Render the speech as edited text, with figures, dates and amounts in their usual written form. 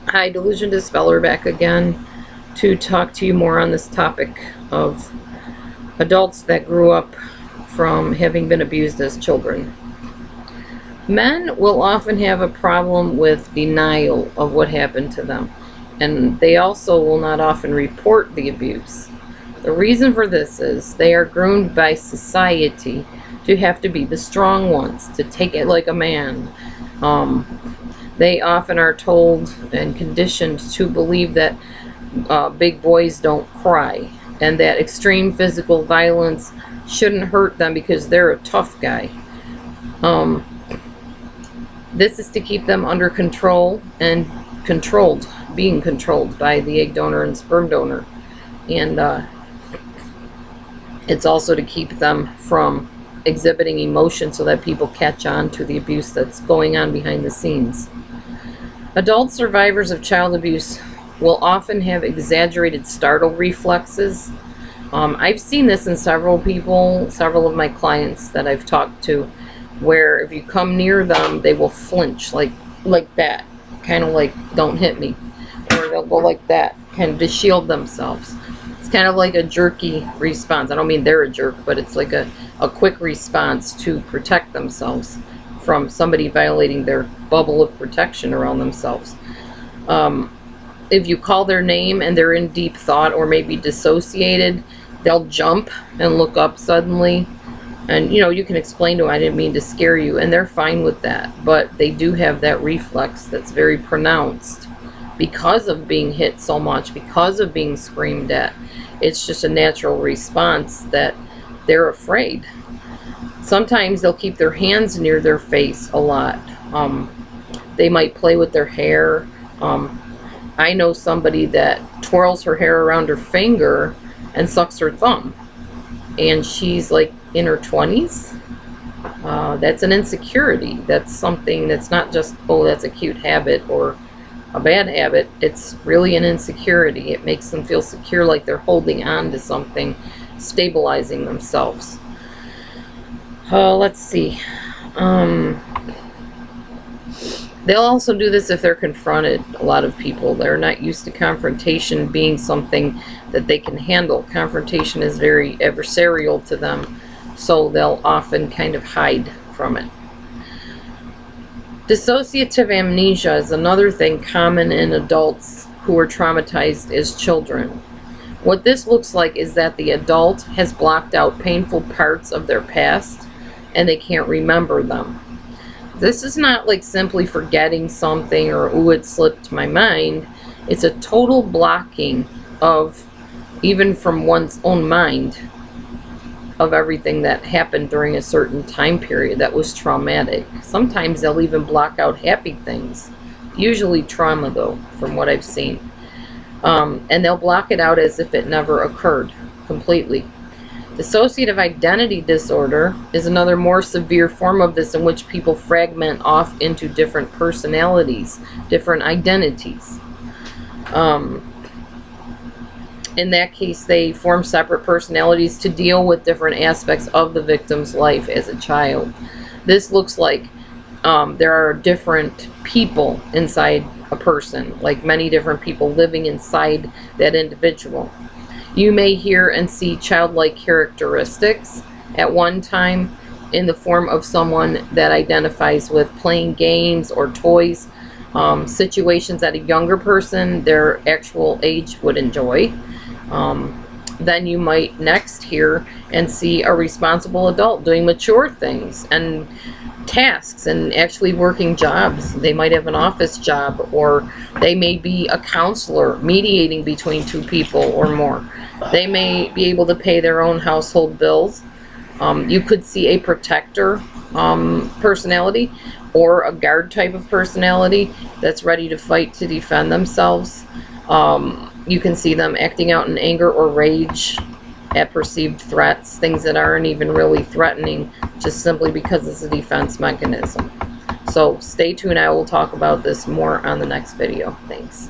Hi, DelusionDispeller back again to talk to you more on this topic of adults that grew up from having been abused as children. Men will often have a problem with denial of what happened to them, and they also will not often report the abuse. The reason for this is they are groomed by society to have to be the strong ones, to take it like a man. They often are told and conditioned to believe that big boys don't cry, and that extreme physical violence shouldn't hurt them because they're a tough guy. This is to keep them under control and being controlled by the egg donor and sperm donor. And it's also to keep them from exhibiting emotion so that people catch on to the abuse that's going on behind the scenes. Adult survivors of child abuse will often have exaggerated startle reflexes. I've seen this in several of my clients that I've talked to, where if you come near them, they will flinch like that, kind of like, don't hit me, or they'll go like that, kind of to shield themselves. It's kind of like a jerky response. I don't mean they're a jerk, but it's like a quick response to protect themselves from somebody violating their bubble of protection around themselves. If you call their name and they're in deep thought or maybe dissociated, they'll jump and look up suddenly. And you can explain to them, I didn't mean to scare you, and they're fine with that. But they do have that reflex that's very pronounced because of being hit so much, because of being screamed at. It's just a natural response that they're afraid. Sometimes they'll keep their hands near their face a lot. They might play with their hair. I know somebody that twirls her hair around her finger and sucks her thumb. And she's like in her 20s. That's an insecurity. That's something that's not just, oh, that's a cute habit or a bad habit. It's really an insecurity. It makes them feel secure, like they're holding on to something, stabilizing themselves. Let's see. They'll also do this if they're confronted. A lot of people, they're not used to confrontation being something that they can handle. Confrontation is very adversarial to them, so they'll often kind of hide from it. Dissociative amnesia is another thing common in adults who were traumatized as children. What this looks like is that the adult has blocked out painful parts of their past and they can't remember them. This is not like simply forgetting something or, ooh, it slipped my mind. It's a total blocking of, even from one's own mind, of everything that happened during a certain time period that was traumatic. Sometimes they'll even block out happy things. Usually trauma, though, from what I've seen. And they'll block it out as if it never occurred completely. Dissociative identity disorder is another more severe form of this, in which people fragment off into different personalities, different identities. In that case, they form separate personalities to deal with different aspects of the victim's life as a child. This looks like there are different people inside a person, like many different people living inside that individual. You may hear and see childlike characteristics at one time in the form of someone that identifies with playing games or toys, situations that a younger person their actual age would enjoy. Then you might next hear and see a responsible adult doing mature things and tasks and actually working jobs. They might have an office job, or they may be a counselor mediating between two people or more. They may be able to pay their own household bills. You could see a protector personality or a guard type of personality that's ready to fight to defend themselves. You can see them acting out in anger or rage at perceived threats, things that aren't even really threatening, just simply because it's a defense mechanism. So stay tuned. I will talk about this more on the next video. Thanks.